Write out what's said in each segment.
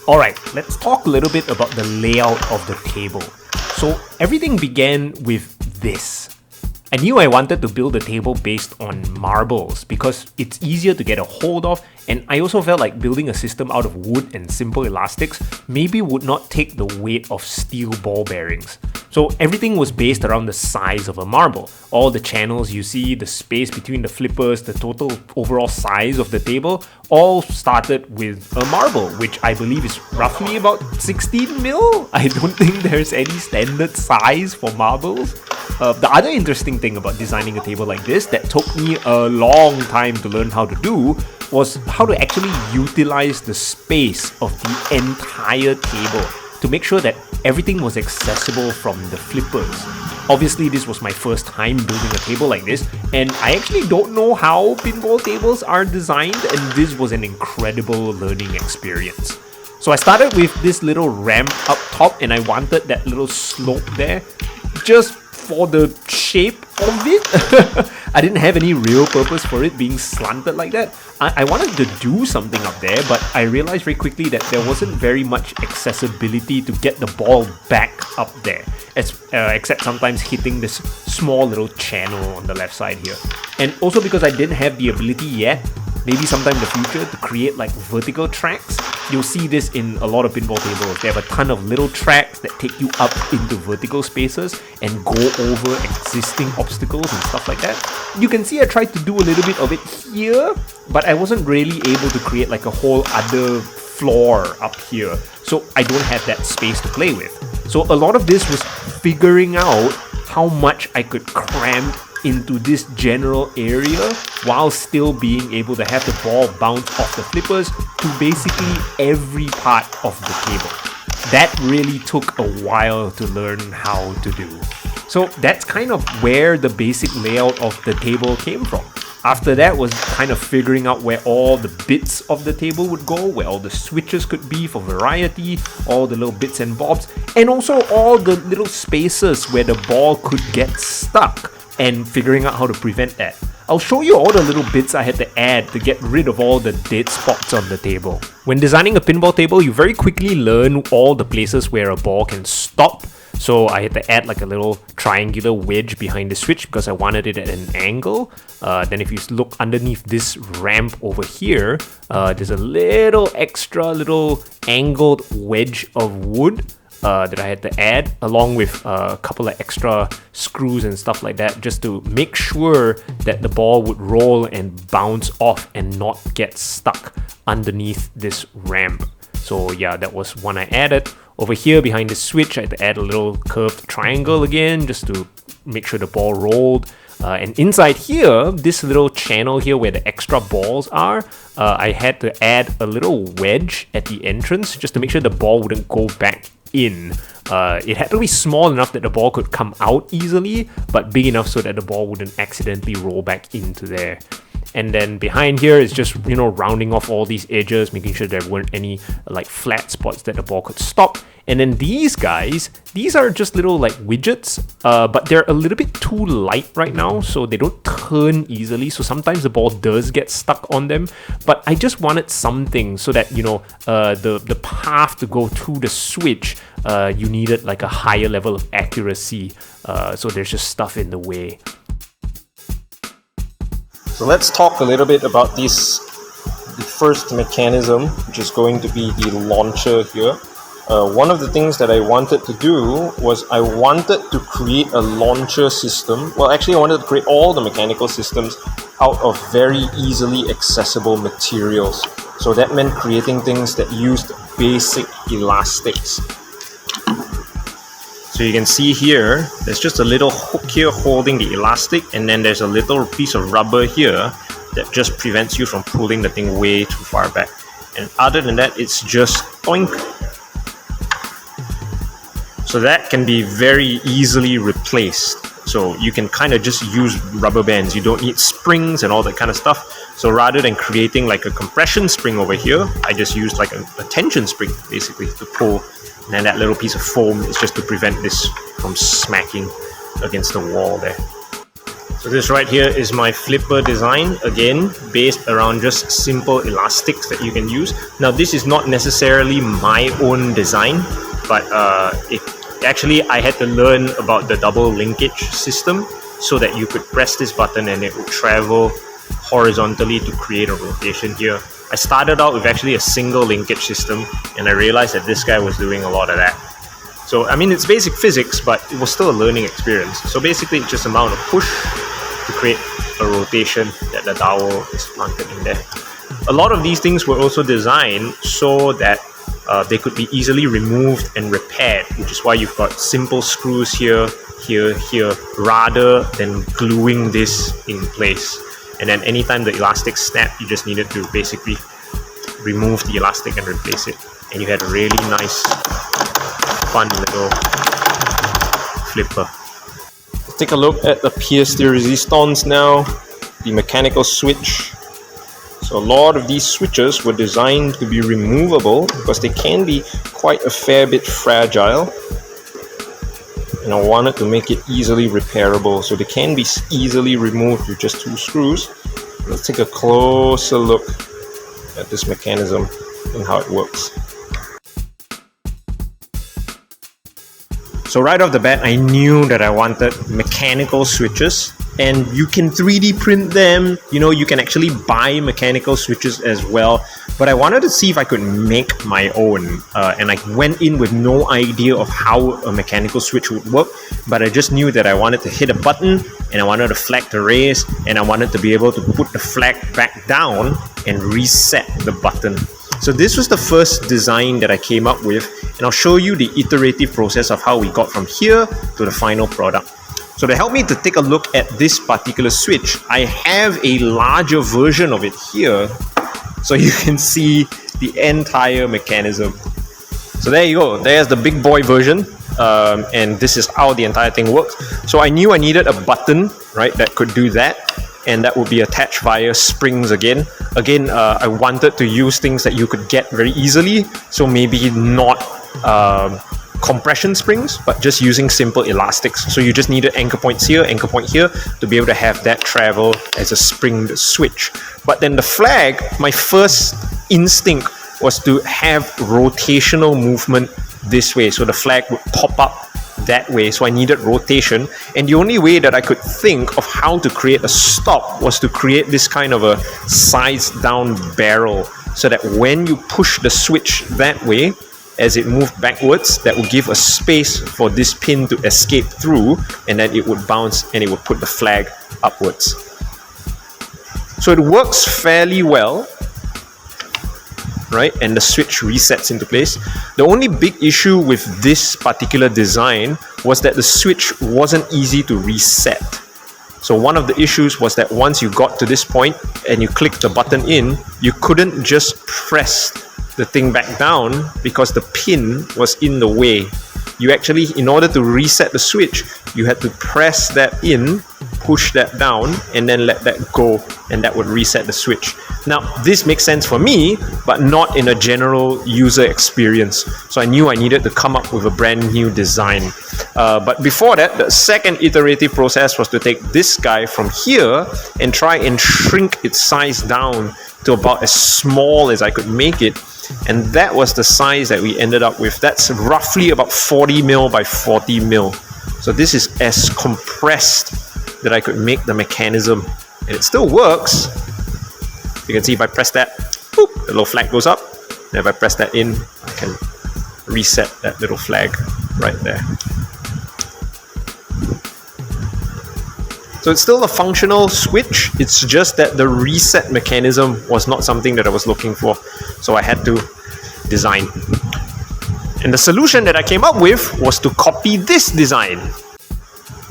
Alright, let's talk a little bit about the layout of the table. So everything began with this. I knew I wanted to build a table based on marbles because it's easier to get a hold of, and I also felt like building a system out of wood and simple elastics maybe would not take the weight of steel ball bearings. So everything was based around the size of a marble. All the channels you see, the space between the flippers, the total overall size of the table, all started with a marble, which I believe is roughly about 16 mil. I don't think there's any standard size for marbles. The other interesting thing about designing a table like this that took me a long time to learn how to do was how to actually utilize the space of the entire table to make sure that everything was accessible from the flippers. Obviously, this was my first time building a table like this, and I actually don't know how pinball tables are designed, and this was an incredible learning experience. So I started with this little ramp up top, and I wanted that little slope there just for the shape of it. I didn't have any real purpose for it being slanted like that. I wanted to do something up there, but I realized very quickly that there wasn't very much accessibility to get the ball back up there, except sometimes hitting this small little channel on the left side here. And also because I didn't have the ability yet, maybe sometime in the future, to create like vertical tracks. You'll see this in a lot of pinball tables. They have a ton of little tracks that take you up into vertical spaces and go over existing obstacles and stuff like that. You can see I tried to do a little bit of it here, but I wasn't really able to create like a whole other floor up here. So I don't have that space to play with. So a lot of this was figuring out how much I could cram into this general area while still being able to have the ball bounce off the flippers to basically every part of the table. That really took a while to learn how to do. So that's kind of where the basic layout of the table came from. After that was kind of figuring out where all the bits of the table would go, where all the switches could be for variety, all the little bits and bobs, and also all the little spaces where the ball could get stuck, and figuring out how to prevent that. I'll show you all the little bits I had to add to get rid of all the dead spots on the table. When designing a pinball table, you very quickly learn all the places where a ball can stop. So I had to add like a little triangular wedge behind the switch because I wanted it at an angle. Then if you look underneath this ramp over here, there's a little extra little angled wedge of wood that I had to add, along with a couple of extra screws and stuff like that, just to make sure that the ball would roll and bounce off and not get stuck underneath this ramp. So yeah, that was one I added. Over here behind the switch, I had to add a little curved triangle again, just to make sure the ball rolled. And inside here, this little channel here where the extra balls are, I had to add a little wedge at the entrance just to make sure the ball wouldn't go back in. It had to be small enough that the ball could come out easily, but big enough so that the ball wouldn't accidentally roll back into there. And then behind here is just, rounding off all these edges, making sure there weren't any like flat spots that the ball could stop. And then these guys, these are just little like widgets, but they're a little bit too light right now, so they don't turn easily. So sometimes the ball does get stuck on them, but I just wanted something so that, the path to go to the switch, you needed like a higher level of accuracy. So there's just stuff in the way. So let's talk a little bit about the first mechanism, which is going to be the launcher here. One of the things that I wanted to do was I wanted to create a launcher system. Well, actually I wanted to create all the mechanical systems out of very easily accessible materials. So that meant creating things that used basic elastics. So you can see here, there's just a little hook here holding the elastic, and then there's a little piece of rubber here that just prevents you from pulling the thing way too far back. And other than that, it's just oink. So that can be very easily replaced. So you can kind of just use rubber bands. You don't need springs and all that kind of stuff. So rather than creating like a compression spring over here, I just used like a tension spring basically to pull. And then that little piece of foam is just to prevent this from smacking against the wall there. So this right here is my flipper design, again based around just simple elastics that you can use. Now this is not necessarily my own design, but actually I had to learn about the double linkage system so that you could press this button and it would travel horizontally to create a rotation here. I started out with actually a single linkage system, and I realized that this guy was doing a lot of that. So I mean, it's basic physics, but it was still a learning experience. So basically it's just amount of push to create a rotation that the dowel is planted in there. A lot of these things were also designed so that they could be easily removed and repaired, which is why you've got simple screws here, here, here, rather than gluing this in place. And then anytime the elastic snapped, you just needed to basically remove the elastic and replace it. And you had a really nice, fun little flipper. Let's take a look at the pièce de résistance now, the mechanical switch. So a lot of these switches were designed to be removable because they can be quite a fair bit fragile. And I wanted to make it easily repairable, so they can be easily removed with just 2 screws. Let's take a closer look at this mechanism and how it works. So right off the bat, I knew that I wanted mechanical switches, and you can 3D print them. You know, you can actually buy mechanical switches as well, but I wanted to see if I could make my own, and I went in with no idea of how a mechanical switch would work, but I just knew that I wanted to hit a button, and I wanted the flag to raise, and I wanted to be able to put the flag back down and reset the button. So this was the first design that I came up with, and I'll show you the iterative process of how we got from here to the final product. So to help me to take a look at this particular switch, I have a larger version of it here, so you can see the entire mechanism. So there you go, there's the big boy version, and this is how the entire thing works. So I knew I needed a button, right, that could do that, and that would be attached via springs again. I wanted to use things that you could get very easily, so maybe not compression springs, but just using simple elastics. So you just needed anchor points here, anchor point here, to be able to have that travel as a springed switch. But then the flag, my first instinct was to have rotational movement this way, so the flag would pop up that way. So I needed rotation, and the only way that I could think of how to create a stop was to create this kind of a sides down barrel, so that when you push the switch that way, as it moved backwards, that would give a space for this pin to escape through, and then it would bounce and it would put the flag upwards. So it works fairly well, right? And the switch resets into place. The only big issue with this particular design was that the switch wasn't easy to reset. So one of the issues was that once you got to this point and you clicked the button in, you couldn't just press the thing back down because the pin was in the way. You actually, in order to reset the switch, you had to press that in, push that down, and then let that go, and that would reset the switch. Now, this makes sense for me, but not in a general user experience. So I knew I needed to come up with a brand new design. But before that, the second iterative process was to take this guy from here and try and shrink its size down to about as small as I could make it. And that was the size that we ended up with. That's roughly about 40 mil by 40 mil. So this is as compressed that I could make the mechanism. And it still works. You can see if I press that, boop, the little flag goes up. And if I press that in, I can reset that little flag right there. So it's still a functional switch, it's just that the reset mechanism was not something that I was looking for, so I had to design. And the solution that I came up with was to copy this design.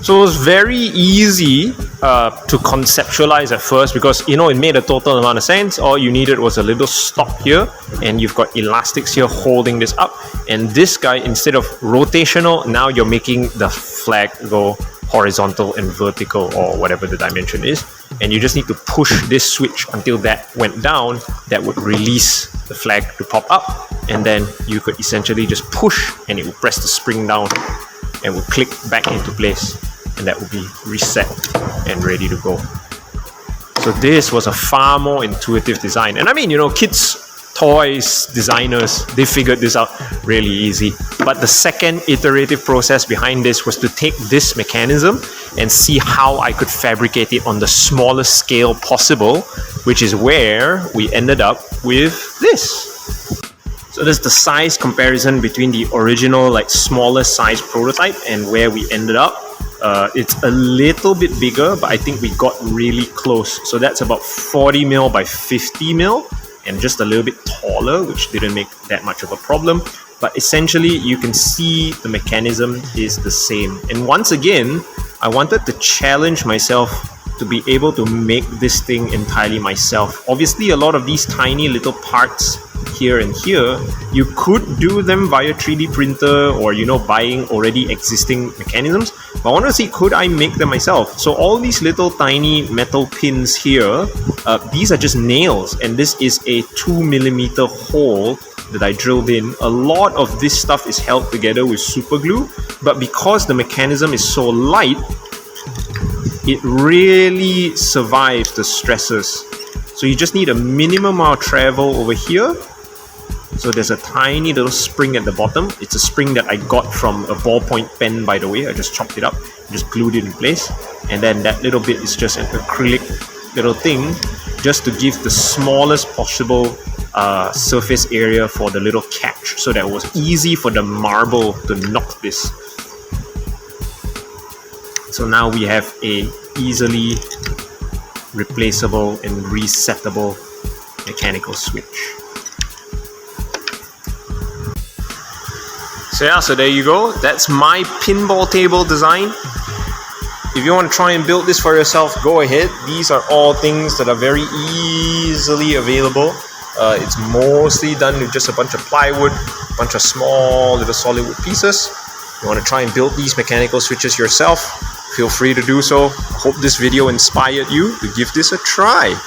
So it was very easy to conceptualize at first because, you know, it made a total amount of sense. All you needed was a little stop here, and you've got elastics here holding this up. And this guy, instead of rotational, now you're making the flag go horizontal and vertical, or whatever the dimension is, and you just need to push this switch until that went down. That would release the flag to pop up, and then you could essentially just push and it would press the spring down and would click back into place. and that will be reset and ready to go. So this was a far more intuitive design. And I mean, you know, kids, toys, designers, they figured this out really easy. But the second iterative process behind this was to take this mechanism and see how I could fabricate it on the smallest scale possible, which is where we ended up with this. So there's the size comparison between the original, like, smaller size prototype and where we ended up. It's a little bit bigger, but I think we got really close. So that's about 40 mil by 50 mil and just a little bit taller, which didn't make that much of a problem. But essentially, you can see the mechanism is the same. And once again, I wanted to challenge myself to be able to make this thing entirely myself. Obviously, a lot of these tiny little parts here and here, you could do them via 3D printer or, you know, buying already existing mechanisms. But I want to see, could I make them myself? So all these little tiny metal pins here, these are just nails, and this is a 2mm hole that I drilled in. A lot of this stuff is held together with super glue, but because the mechanism is so light, it really survives the stresses. So you just need a minimum amount of travel over here. So there's a tiny little spring at the bottom. It's a spring that I got from a ballpoint pen, by the way. I just chopped it up, just glued it in place. And then that little bit is just an acrylic little thing, just to give the smallest possible surface area for the little catch, so that it was easy for the marble to knock this. So now we have a easily replaceable and resettable mechanical switch. So yeah, so there you go. That's my pinball table design. If you want to try and build this for yourself, go ahead. These are all things that are very easily available. It's mostly done with just a bunch of plywood, a bunch of small little solid wood pieces. You want to try and build these mechanical switches yourself, feel free to do so. I hope this video inspired you to give this a try.